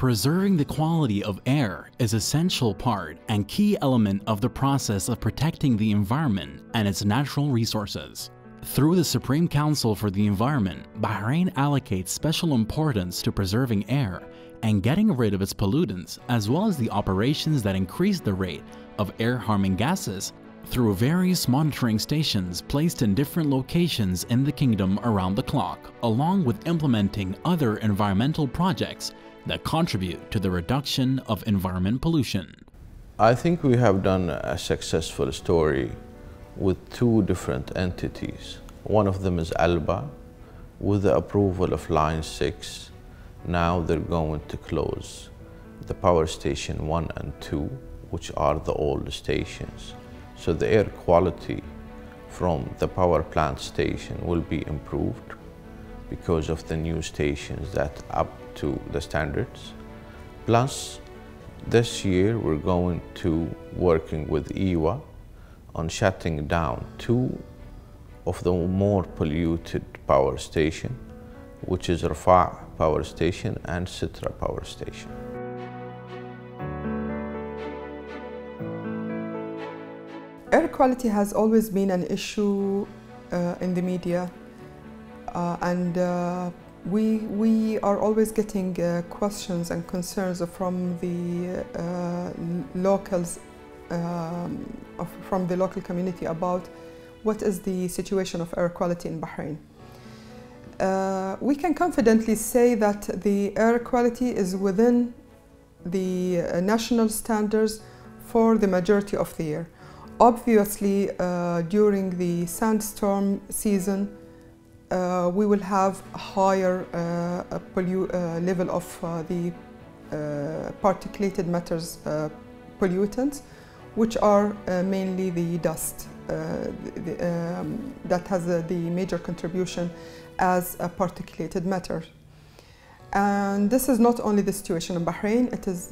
Preserving the quality of air is an essential part and key element of the process of protecting the environment and its natural resources. Through the Supreme Council for the Environment, Bahrain allocates special importance to preserving air and getting rid of its pollutants, as well as the operations that increase the rate of air-harming gases through various monitoring stations placed in different locations in the kingdom around the clock, along with implementing other environmental projects that contribute to the reduction of environment pollution. I think we have done a successful story with two different entities. One of them is Alba. With the approval of Line 6, now they're going to close the power station 1 and 2, which are the old stations. So the air quality from the power plant station will be improved because of the new stations that up to the standards. Plus, this year we're going to working with EWA on shutting down 2 of the more polluted power station, which is Rafa power station and Sitra power station. Air quality has always been an issue in the media, and we are always getting questions and concerns from the locals, from the local community about what is the situation of air quality in Bahrain. We can confidently say that the air quality is within the national standards for the majority of the year. Obviously, during the sandstorm season, we will have a higher level of the particulated matters pollutants, which are mainly the dust that has the major contribution as a particulated matter. And this is not only the situation in Bahrain, it is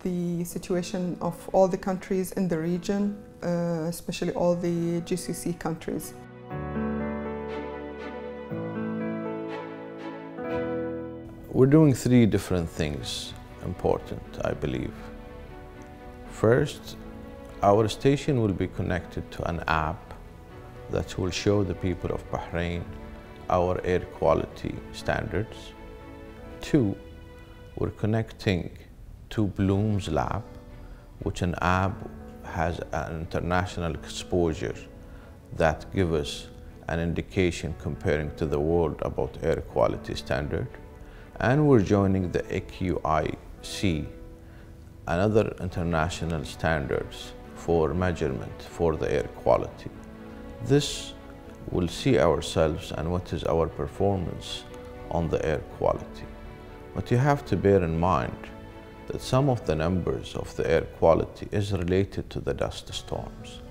the situation of all the countries in the region, especially all the GCC countries. We're doing 3 different things important, I believe. First, our station will be connected to an app that will show the people of Bahrain our air quality standards. 2, we're connecting to Bloom's lab, which an app has an international exposure that gives us an indication comparing to the world about air quality standard. And we're joining the AQIC, another international standards for measurement for the air quality. This will see ourselves and what is our performance on the air quality. But you have to bear in mind that some of the numbers of the air quality is related to the dust storms.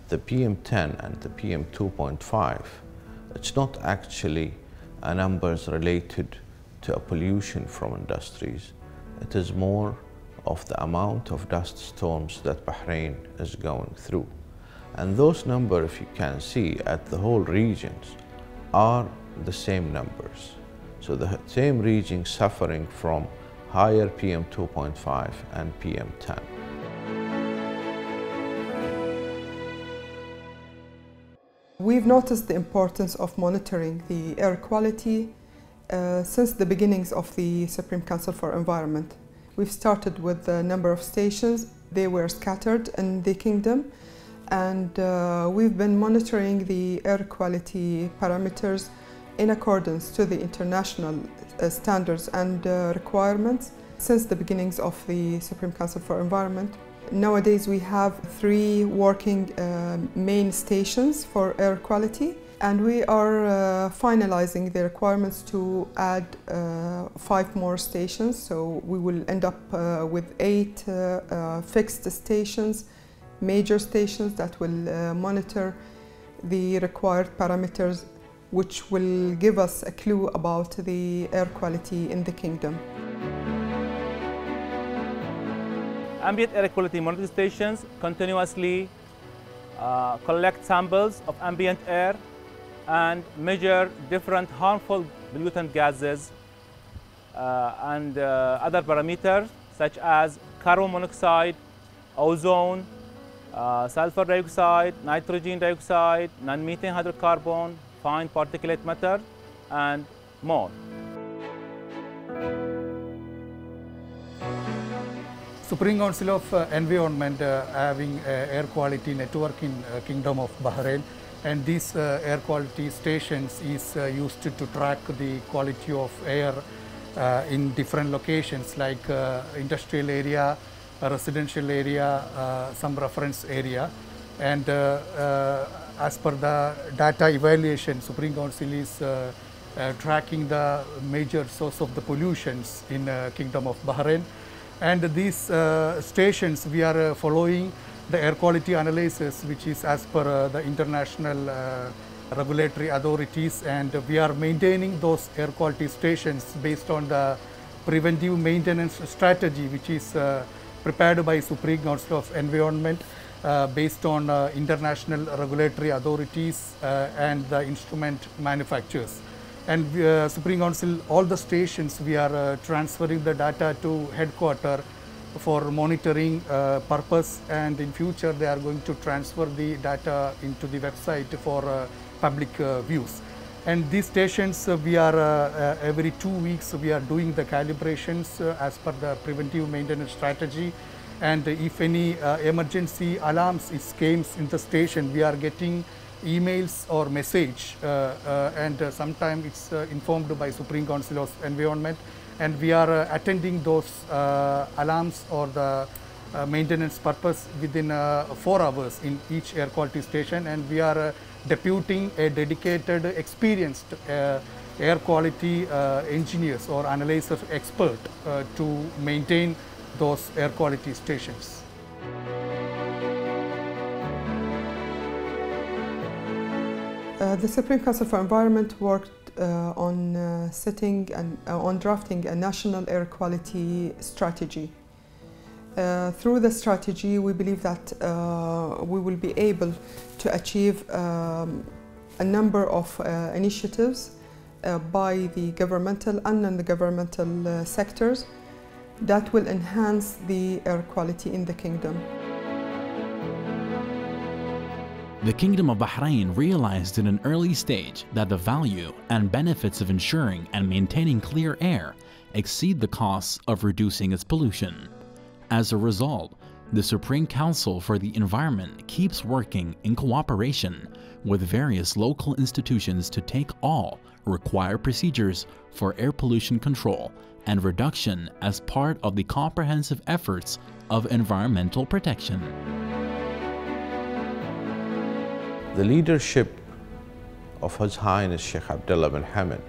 The PM10 and the PM2.5, it's not actually a numbers related to a pollution from industries. It is more of the amount of dust storms that Bahrain is going through. And those numbers, if you can see, at the whole regions are the same numbers. So the same region suffering from higher PM2.5 and PM10. We've noticed the importance of monitoring the air quality since the beginnings of the Supreme Council for Environment. We've started with a number of stations. They were scattered in the kingdom, and we've been monitoring the air quality parameters in accordance to the international standards and requirements since the beginnings of the Supreme Council for Environment. Nowadays we have 3 working main stations for air quality, and we are finalizing the requirements to add 5 more stations. So we will end up with 8 fixed stations, major stations that will monitor the required parameters, which will give us a clue about the air quality in the kingdom. Ambient air quality monitoring stations continuously collect samples of ambient air and measure different harmful pollutant gases and other parameters such as carbon monoxide, ozone, sulfur dioxide, nitrogen dioxide, non-methane hydrocarbon, fine particulate matter, and more. Supreme Council of Environment having air quality network in Kingdom of Bahrain, and these air quality stations is used to track the quality of air in different locations like industrial area, residential area, some reference area. And as per the data evaluation, Supreme Council is tracking the major source of the pollutions in Kingdom of Bahrain. And these stations, we are following the air quality analysis, which is as per the international regulatory authorities, and we are maintaining those air quality stations based on the preventive maintenance strategy, which is prepared by Supreme Council of Environment based on international regulatory authorities and the instrument manufacturers. And Supreme Council, all the stations, we are transferring the data to headquarters for monitoring purpose, and in future they are going to transfer the data into the website for public views. And these stations, we are every 2 weeks we are doing the calibrations as per the preventive maintenance strategy. And if any emergency alarms comes in the station, we are getting emails or message, and sometimes it's informed by Supreme Council of Environment, and we are attending those alarms or the maintenance purpose within 4 hours in each air quality station, and we are deputing a dedicated experienced air quality engineers or analyzer expert to maintain those air quality stations. The Supreme Council for Environment worked on setting and on drafting a national air quality strategy. Through the strategy, we believe that we will be able to achieve a number of initiatives by the governmental and non-governmental sectors that will enhance the air quality in the kingdom. The Kingdom of Bahrain realized in an early stage that the value and benefits of ensuring and maintaining clear air exceed the costs of reducing its pollution. As a result, the Supreme Council for the Environment keeps working in cooperation with various local institutions to take all required procedures for air pollution control and reduction as part of the comprehensive efforts of environmental protection. The leadership of His Highness Sheikh Abdullah bin Hamad,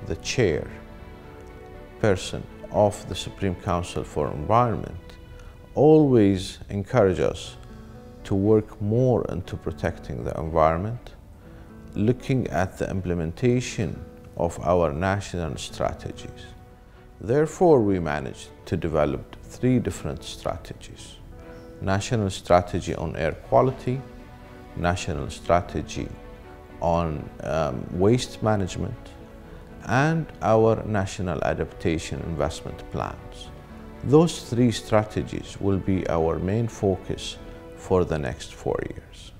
the chairperson of the Supreme Council for Environment, always encourage us to work more into protecting the environment, looking at the implementation of our national strategies. Therefore, we managed to develop 3 different strategies: national strategy on air quality, national strategy on waste management, and our national adaptation investment plans. Those 3 strategies will be our main focus for the next 4 years.